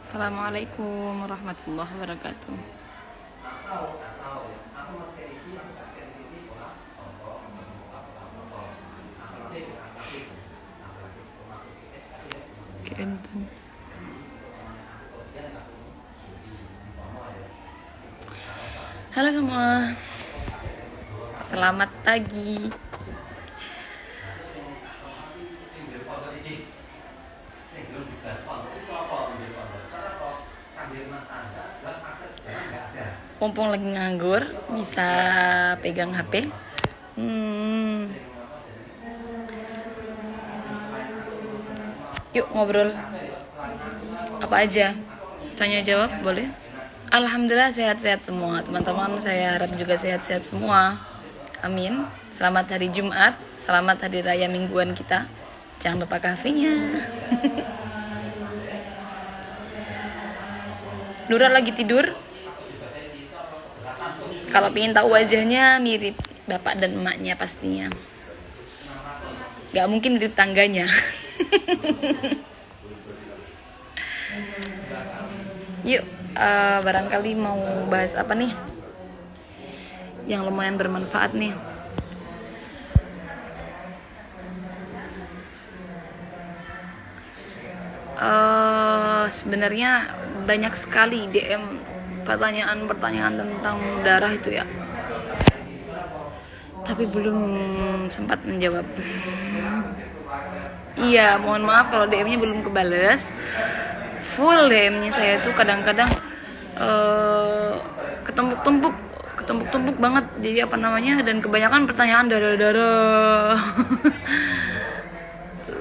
Assalamualaikum warahmatullahi wabarakatuh. Keenten. Halo semua, selamat pagi. Mumpung lagi nganggur, bisa pegang HP. Yuk ngobrol. Apa aja? Tanya jawab boleh? Alhamdulillah sehat-sehat semua teman-teman. Saya harap juga sehat-sehat semua. Amin. Selamat hari Jumat, selamat hari raya mingguan kita. Jangan lupa kafenya. Nura lagi tidur. Kalau pengen tahu wajahnya mirip bapak dan emaknya pastinya. Gak mungkin mirip tangganya. Yuk, barangkali mau bahas apa nih yang lumayan bermanfaat nih. Sebenarnya banyak sekali DM pertanyaan-pertanyaan tentang darah itu ya, tapi belum sempat menjawab. Iya, mohon maaf kalau DM-nya belum kebales. Full DM-nya saya tuh kadang-kadang ketumpuk-tumpuk banget. Jadi apa namanya, dan kebanyakan pertanyaan darah-darah.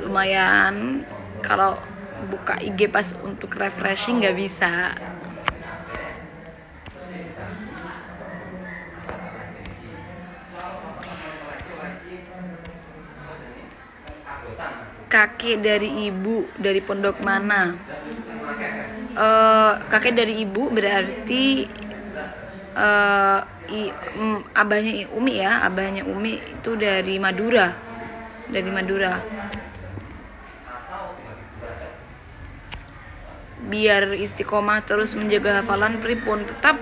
Lumayan kalau buka IG pas untuk refreshing nggak bisa. Kakek dari ibu dari pondok mana? Kakek dari ibu berarti abahnya Umi ya, abahnya Umi itu dari Madura, Biar istiqomah terus menjaga hafalan pripun, tetap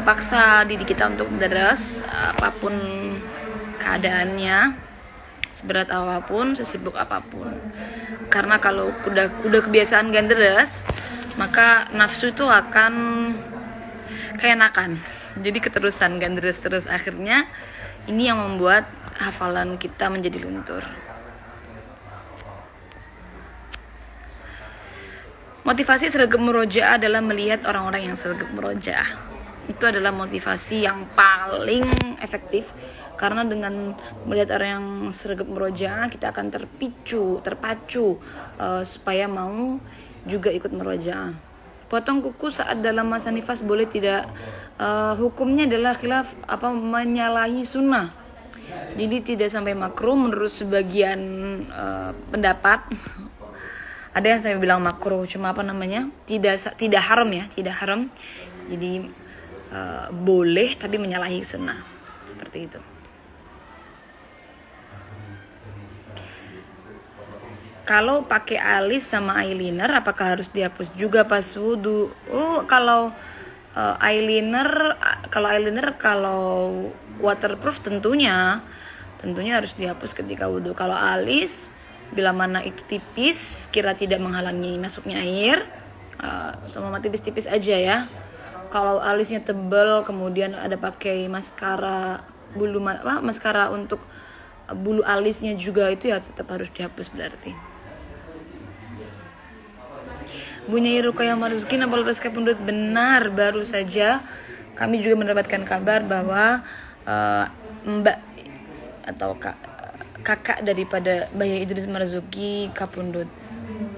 paksa diri kita untuk deres apapun keadaannya, seberat apapun, sesibuk apapun. Karena kalau udah kebiasaan ganderes, maka nafsu itu akan keenakan. Jadi keterusan ganderes terus, akhirnya ini yang membuat hafalan kita menjadi luntur. Motivasi sergap murojaah adalah melihat orang-orang yang sergap murojaah. Itu adalah motivasi yang paling efektif, karena dengan melihat orang yang sergap murojaah, kita akan terpacu supaya mau juga ikut murojaah. Potong kuku saat dalam masa nifas boleh tidak? Hukumnya adalah khilaf menyalahi sunnah. Jadi tidak sampai makruh menurut sebagian pendapat. Ada yang saya bilang makruh, cuma tidak haram ya, tidak haram. Jadi boleh tapi menyalahi sunnah, seperti itu. Kalau pakai alis sama eyeliner, apakah harus dihapus juga pas wudu? Kalau eyeliner kalau waterproof tentunya harus dihapus ketika wudu. Kalau alis, bila mana itu tipis, kira tidak menghalangi masuknya air, semua tipis-tipis aja ya. Kalau alisnya tebal, kemudian ada pakai maskara maskara untuk bulu alisnya juga, itu ya tetap harus dihapus berarti. Bunyai Ruqayyah Marzuki Napol Reska Pundut, benar, baru saja kami juga mendapatkan kabar bahwa mbak atau kakak daripada Baya Idris Marzuki kapundut.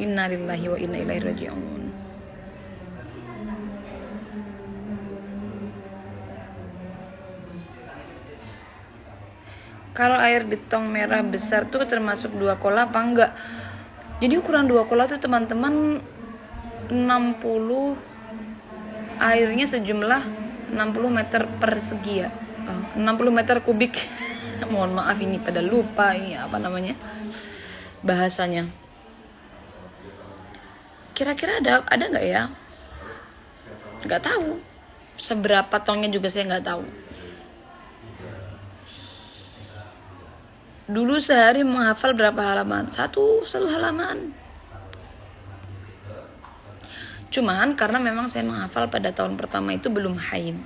Innalillahi wa inna ilaihi raji'un. Kalau air di tong merah besar tuh termasuk 2 kola apa enggak? Jadi ukuran 2 kola tuh teman-teman 60, airnya sejumlah 60 meter persegi ya. 60 meter kubik. Mohon maaf ini pada lupa ini apa namanya bahasanya. Kira-kira ada nggak ya? Nggak tahu. Seberapa tongnya juga saya nggak tahu. Dulu sehari menghafal berapa halaman? Satu halaman. Cuman karena memang saya menghafal pada tahun pertama itu belum haid.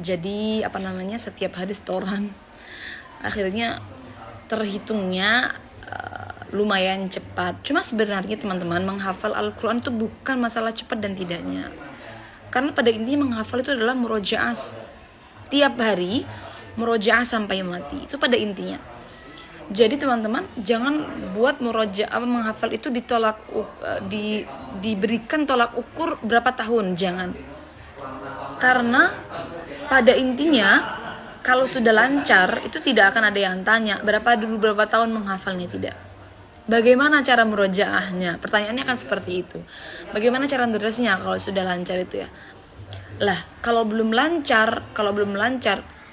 Jadi setiap hari setoran. Akhirnya terhitungnya lumayan cepat. Cuma sebenarnya teman-teman, menghafal Al-Quran itu bukan masalah cepat dan tidaknya. Karena pada intinya menghafal itu adalah murojaah tiap hari, murojaah sampai mati. Itu pada intinya. Jadi teman-teman, jangan buat murojaah menghafal itu diberikan tolak ukur berapa tahun, jangan. Karena pada intinya kalau sudah lancar itu tidak akan ada yang tanya berapa tahun menghafalnya, tidak. Bagaimana cara murojaahnya? Pertanyaannya kan seperti itu. Bagaimana cara menulisnya kalau sudah lancar itu ya? Lah, kalau belum lancar,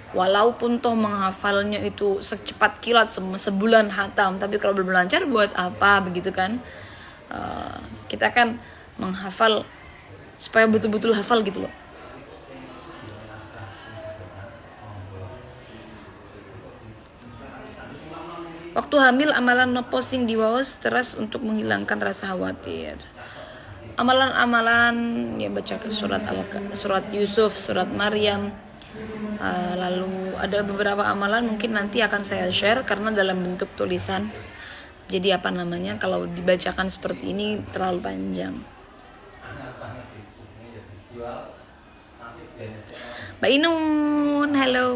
walaupun toh menghafalnya itu secepat kilat sebulan hatam, tapi kalau belum lancar buat apa, begitu kan? Kita kan menghafal supaya betul-betul hafal gitu loh. Waktu hamil, amalan no posting di bawah stres untuk menghilangkan rasa khawatir. Amalan-amalan ya, baca surat Yusuf, surat Maryam. Lalu ada beberapa amalan mungkin nanti akan saya share karena dalam bentuk tulisan. Jadi kalau dibacakan seperti ini terlalu panjang. Mbak Inun, halo,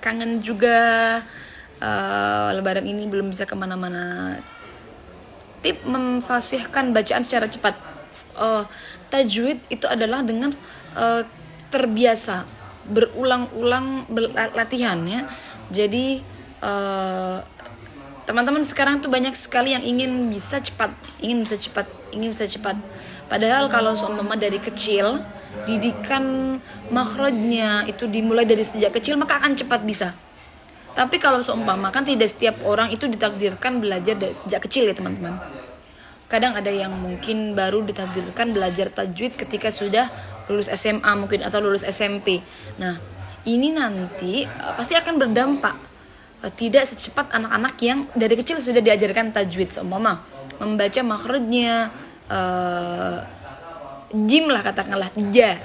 kangen juga. Lebaran ini belum bisa kemana-mana. Tip memfasihkan bacaan secara cepat. Tajwid itu adalah dengan terbiasa berulang-ulang latihan ya. Jadi teman-teman sekarang tuh banyak sekali yang ingin bisa cepat. Padahal kalau seumpama dari kecil didikan makhrajnya itu dimulai dari sejak kecil, maka akan cepat bisa. Tapi kalau seumpama kan tidak setiap orang itu ditakdirkan belajar dari sejak kecil ya teman-teman. Kadang ada yang mungkin baru ditakdirkan belajar tajwid ketika sudah lulus SMA mungkin atau lulus SMP. Nah, ini nanti pasti akan berdampak. Tidak secepat anak-anak yang dari kecil sudah diajarkan tajwid. Seumpama membaca makhrajnya jim lah katakanlah, ja.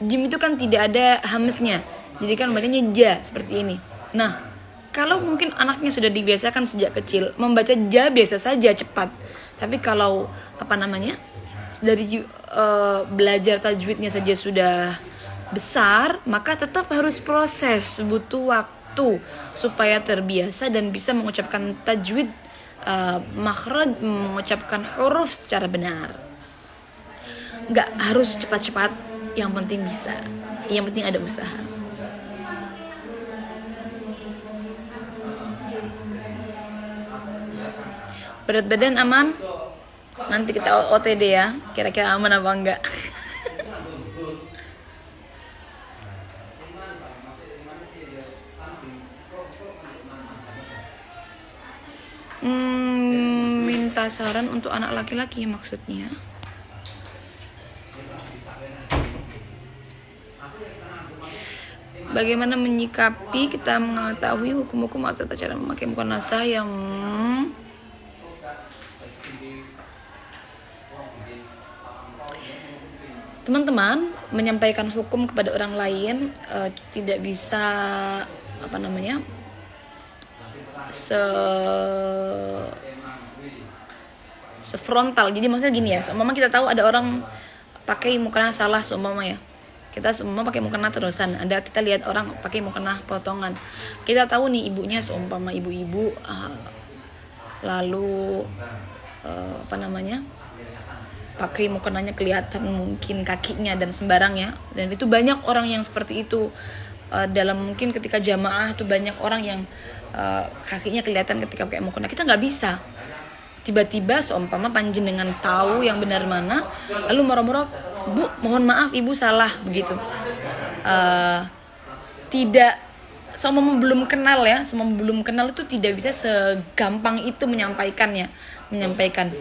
Jim itu kan tidak ada hamznya. Jadi kan bacanya ja seperti ini. Nah, kalau mungkin anaknya sudah dibiasakan sejak kecil membaca ja biasa saja cepat. Tapi kalau dari belajar tajwidnya saja sudah besar, maka tetap harus proses, butuh waktu supaya terbiasa dan bisa mengucapkan tajwid, makhraj, mengucapkan huruf secara benar. Nggak harus cepat-cepat, yang penting bisa, yang penting ada usaha. Berat badan aman? Nanti kita OTD ya, kira-kira aman apa enggak. Minta saran untuk anak laki-laki maksudnya. Bagaimana menyikapi kita mengetahui hukum-hukum atau cara memakai mukena yang teman-teman menyampaikan hukum kepada orang lain tidak bisa sefrontal. Jadi maksudnya gini ya, seumpama kita tahu ada orang pakai mukena salah, seumpama ya, kita semua pakai mukena terusan, ada kita lihat orang pakai mukena potongan, kita tahu nih ibunya seumpama ibu-ibu lalu pakai mukenanya kelihatan mungkin kakinya dan sembarang ya, dan itu banyak orang yang seperti itu. Dalam mungkin ketika jamaah tuh banyak orang yang kakinya kelihatan ketika pakai mukena. Kita nggak bisa tiba-tiba seumpama panjenengan tahu yang benar mana lalu moro-moro, Bu mohon maaf ibu salah, begitu. Tidak, seumpama belum kenal itu tidak bisa segampang itu menyampaikan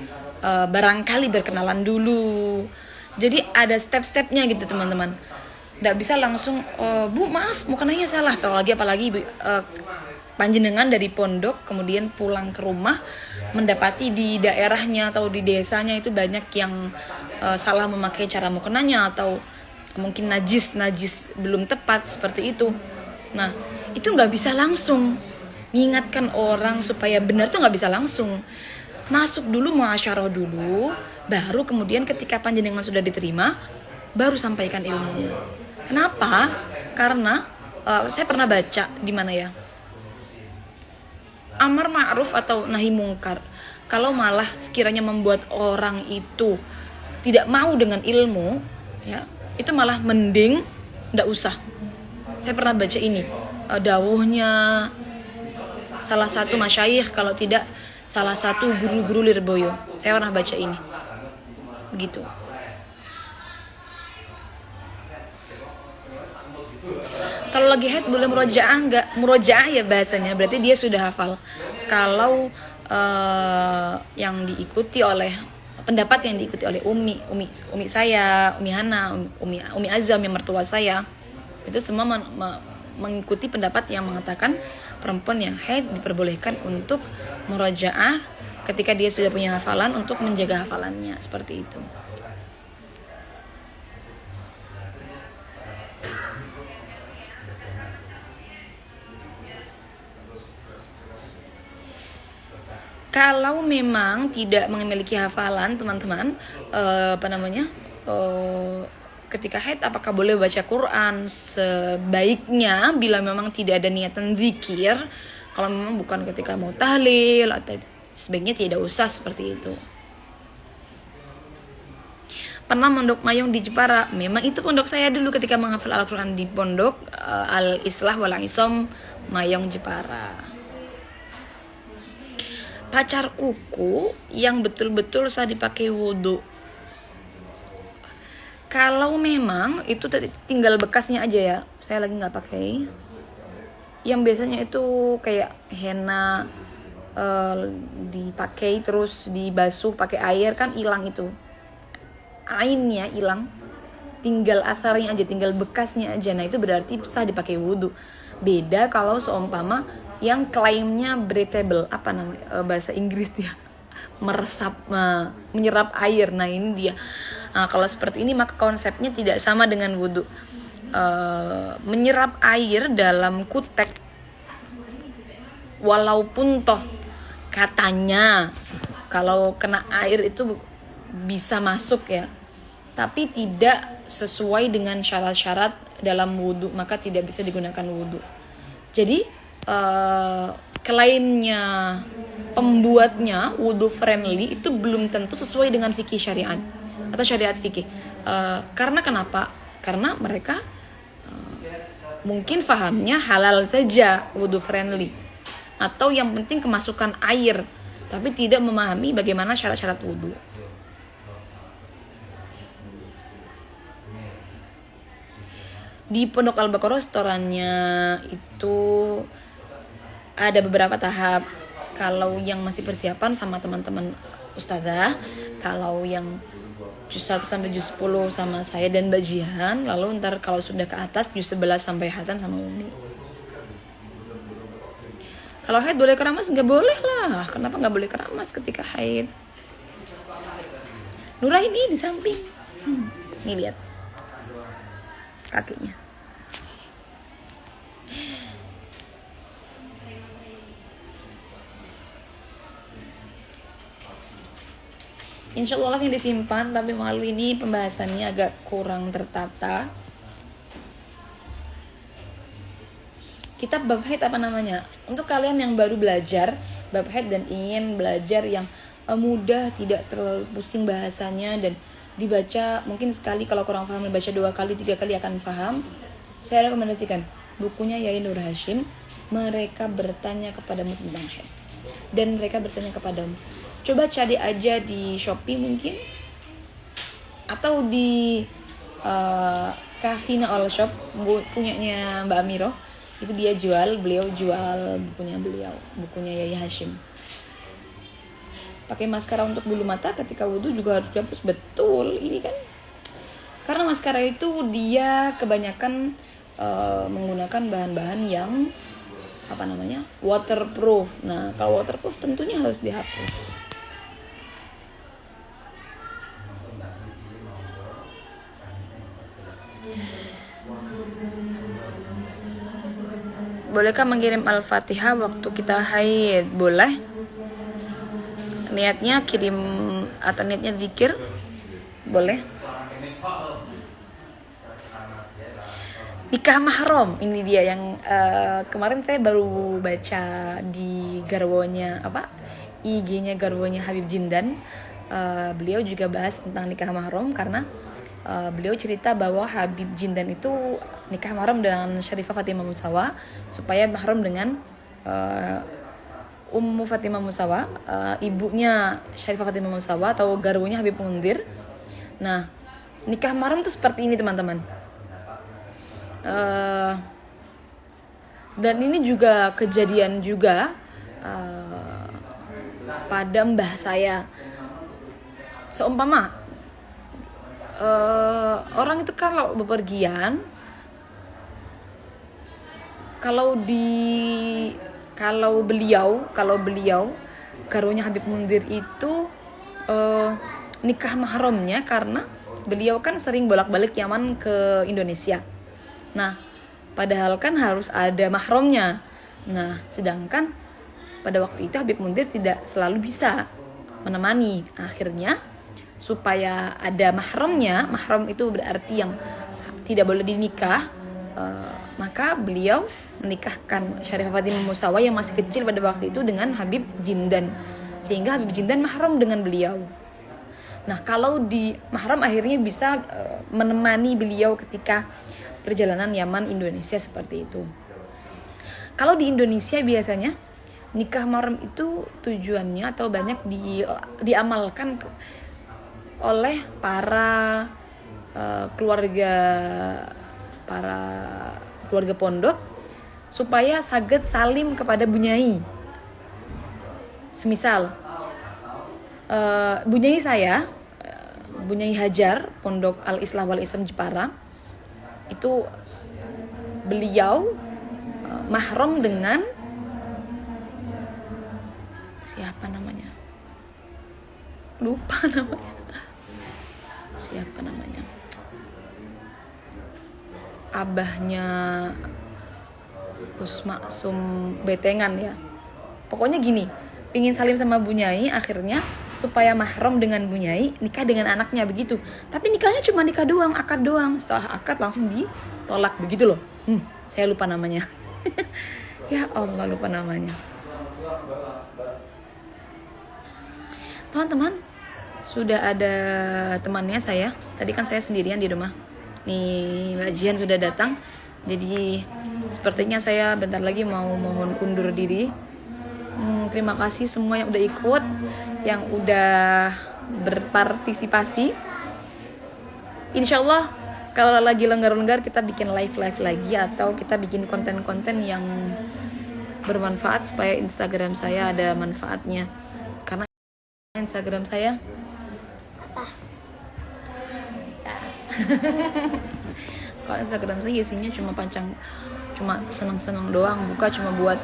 barangkali berkenalan dulu. Jadi ada step-stepnya gitu teman-teman. Nggak bisa langsung Bu maaf mukenanya salah, apalagi panjenengan dari pondok kemudian pulang ke rumah mendapati di daerahnya atau di desanya itu banyak yang salah memakai cara mukenanya atau mungkin najis belum tepat seperti itu. Nah itu nggak bisa langsung mengingatkan orang supaya benar tuh nggak bisa langsung. Masuk dulu muasyarah dulu, baru kemudian ketika panjenengan sudah diterima baru sampaikan ilmunya. Kenapa? Karena saya pernah baca di mana ya, amar ma'ruf atau nahi mungkar, kalau malah sekiranya membuat orang itu tidak mau dengan ilmu ya, itu malah mending nggak usah. Saya pernah baca ini dawuhnya salah satu masyayikh, kalau tidak salah satu guru-guru Lirboyo. Saya pernah baca ini begitu. Kalau lagi haid boleh murojaah enggak? Murojaah ya bahasanya, berarti dia sudah hafal. Kalau yang diikuti oleh pendapat yang diikuti oleh umi saya, umi Hana, umi Azam yang mertua saya, itu semua mengikuti pendapat yang mengatakan perempuan yang haid diperbolehkan untuk murojaah ketika dia sudah punya hafalan untuk menjaga hafalannya, seperti itu. Kalau memang tidak memiliki hafalan teman-teman, ketika haid apakah boleh baca Quran? Sebaiknya bila memang tidak ada niatan zikir, kalau memang bukan ketika mau tahlil atau sebaiknya tidak usah seperti itu. Pernah mondok mayong di Jepara. Memang itu pondok saya dulu ketika menghafal Al-Quran di pondok Al-Islah wal Isom Mayong Jepara. Pacar kuku yang betul-betul sah dipakai wudhu. Kalau memang itu tinggal bekasnya aja ya, saya lagi nggak pakai. Yang biasanya itu kayak henna dipakai terus dibasuh pakai air kan hilang itu, ainnya hilang, tinggal asarnya aja, tinggal bekasnya aja. Nah itu berarti sah dipakai wudhu. Beda kalau seumpama yang klaimnya breathable, apa namanya bahasa Inggris dia, menyerap air. Nah ini dia. Nah, kalau seperti ini maka konsepnya tidak sama dengan wudhu. Menyerap air dalam kutek, walaupun toh katanya kalau kena air itu bisa masuk ya, tapi tidak sesuai dengan syarat-syarat dalam wudhu, maka tidak bisa digunakan wudhu. Jadi klaimnya pembuatnya wudhu friendly itu belum tentu sesuai dengan fikih syariat atau syariat fikih. Karena kenapa? Karena mereka mungkin fahamnya halal saja wudhu friendly, atau yang penting kemasukan air, tapi tidak memahami bagaimana syarat-syarat wudhu. Di Pondok Al-Baqarah restorannya itu ada beberapa tahap. Kalau yang masih persiapan sama teman-teman ustazah, kalau yang juz 1 sampai juz 10 sama saya dan Mbak Jihan, lalu ntar kalau sudah ke atas juz 11 sampai Hasan sama Umi. Kalau haid boleh keramas? Nggak boleh lah. Kenapa nggak boleh keramas ketika haid? Nurah ini di samping. Nih lihat kakinya. Insya Allah yang disimpan, tapi malu ini pembahasannya agak kurang tertata. Kitab bab haid apa namanya? Untuk kalian yang baru belajar bab haid dan ingin belajar yang mudah, tidak terlalu pusing bahasanya dan dibaca mungkin sekali, kalau kurang paham dibaca 2 kali 3 kali akan paham, saya rekomendasikan bukunya Yai Nur Hashim, Mereka Bertanya Kepadamu Tentang Haid. Dan mereka bertanya kepadamu, coba cari aja di Shopee mungkin, atau di Kafina All Shop punyanya Mbak Amiro, itu beliau jual bukunya Yai Hashim. pakai maskara untuk bulu mata ketika wudhu juga harus dihapus. Betul, ini kan karena maskara itu dia kebanyakan menggunakan bahan-bahan yang waterproof. Nah, kalau waterproof tentunya harus dihapus. Bolehkah mengirim Al-Fatihah waktu kita haid? Boleh. Niatnya kirim atau niatnya zikir? Boleh. Nikah mahram, ini dia yang kemarin saya baru baca di garwonya IG-nya garwonya Habib Jindan. Beliau juga bahas tentang nikah mahram karena beliau cerita bahwa Habib Jindan itu nikah mahram dengan Syarifah Fatimah Musawa supaya mahram dengan Ummu Fatimah Musawa, ibunya Syarifah Fatimah Musawa atau garwunya Habib Mundir. Nah, nikah mahram itu seperti ini teman-teman. Dan ini juga kejadian juga pada mbah saya. Seumpama orang itu kalau bepergian, kalau beliau garwanya Habib Mundir itu nikah mahramnya karena beliau kan sering bolak-balik Yaman ke Indonesia. Nah, padahal kan harus ada mahramnya. Nah, sedangkan pada waktu itu Habib Mundir tidak selalu bisa menemani. Akhirnya supaya ada mahramnya, mahram itu berarti yang tidak boleh dinikah, maka beliau menikahkan Syarifah Fatimah Musawa yang masih kecil pada waktu itu dengan Habib Jindan, sehingga Habib Jindan mahram dengan beliau. Nah, kalau di mahram akhirnya bisa menemani beliau ketika perjalanan Yaman Indonesia seperti itu. Kalau di Indonesia biasanya nikah mahram itu tujuannya atau banyak diamalkan oleh para keluarga pondok supaya saged salim kepada bunyai. Semisal bunyai saya, Bunyai Hajar, Pondok Al-Islah wal Islam Jepara, itu beliau mahram dengan siapa namanya? Lupa namanya. Siapa namanya? Abahnya Gus Maksum Betengan ya. Pokoknya gini, pingin salim sama bunyai, akhirnya supaya mahram dengan bunyai, nikah dengan anaknya begitu. Tapi nikahnya cuma nikah doang, akad doang. Setelah akad langsung ditolak begitu loh. Saya lupa namanya. Ya Allah, lupa namanya. Teman-teman, sudah ada temannya saya. Tadi kan saya sendirian di rumah. Nih, Mbak Jihan sudah datang. Jadi sepertinya saya bentar lagi mau mohon undur diri. Terima kasih semua yang udah ikut, yang udah berpartisipasi. Insya Allah kalau lagi lenggar-lenggar kita bikin live lagi, atau kita bikin konten-konten yang bermanfaat supaya Instagram saya ada manfaatnya. Karena Instagram saya kalau Instagram saya isinya cuma senang-senang doang, buka cuma buat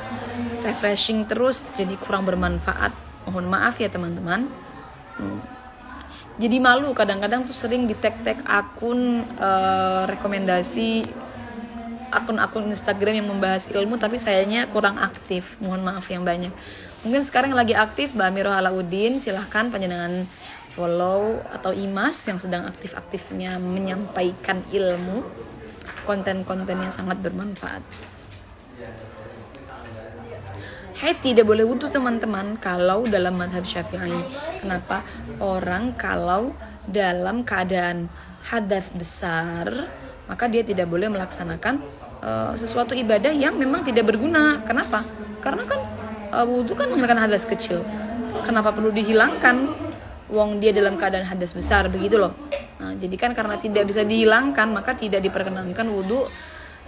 refreshing terus, jadi kurang bermanfaat. Mohon maaf ya teman-teman. Jadi malu kadang-kadang tuh sering di tag akun rekomendasi akun-akun Instagram yang membahas ilmu, tapi sayanya kurang aktif. Mohon maaf yang banyak. Mungkin sekarang lagi aktif Mbak Amirah Alauddin, silahkan panjenengan follow, atau Imas yang sedang aktif-aktifnya menyampaikan ilmu, konten-konten yang sangat bermanfaat. Haid tidak boleh wudhu teman-teman kalau dalam mazhab Syafi'i. Kenapa? Orang kalau dalam keadaan hadas besar, maka dia tidak boleh melaksanakan sesuatu ibadah yang memang tidak berguna. Kenapa? Karena kan wudhu kan menghilangkan hadas kecil. Kenapa perlu dihilangkan? Wong dia dalam keadaan hadas besar, begitu loh. Nah, jadi kan karena tidak bisa dihilangkan, maka tidak diperkenankan wudhu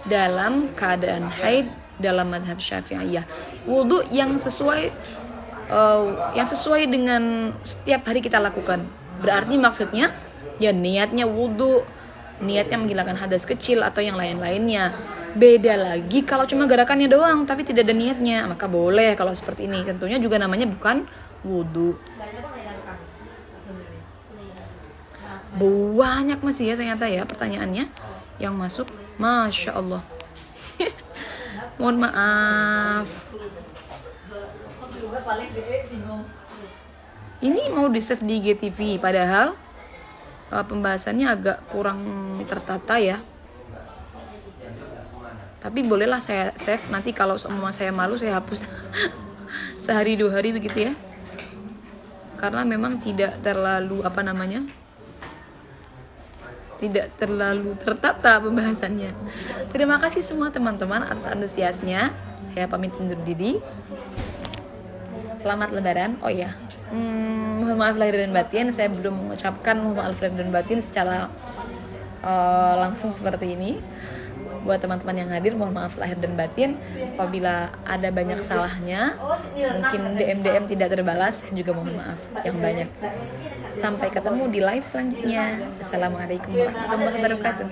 dalam keadaan haid dalam mazhab Syafi'iyah. Wudhu yang sesuai yang sesuai dengan setiap hari kita lakukan. Berarti maksudnya ya niatnya wudhu, niatnya menghilangkan hadas kecil atau yang lain-lainnya. Beda lagi kalau cuma gerakannya doang tapi tidak ada niatnya, maka boleh kalau seperti ini. Tentunya juga namanya bukan wudhu. Banyak masih ya ternyata ya pertanyaannya yang masuk. Masya Allah. Mohon maaf. Ini mau di save di IGTV, padahal pembahasannya agak kurang tertata ya. Tapi bolehlah saya save, nanti kalau semua saya malu saya hapus sehari 2 hari begitu ya. Karena memang tidak terlalu tidak terlalu tertata pembahasannya. Terima kasih semua teman-teman atas antusiasnya. Saya pamit undur diri. Selamat Lebaran. Oh ya, mohon maaf lahir dan batin. Saya belum mengucapkan mohon maaf lahir dan batin secara langsung seperti ini. Buat teman-teman yang hadir, mohon maaf lahir dan batin. Apabila ada banyak salahnya, mungkin DM tidak terbalas, juga mohon maaf yang banyak. Sampai ketemu di live selanjutnya. Assalamualaikum warahmatullahi wabarakatuh.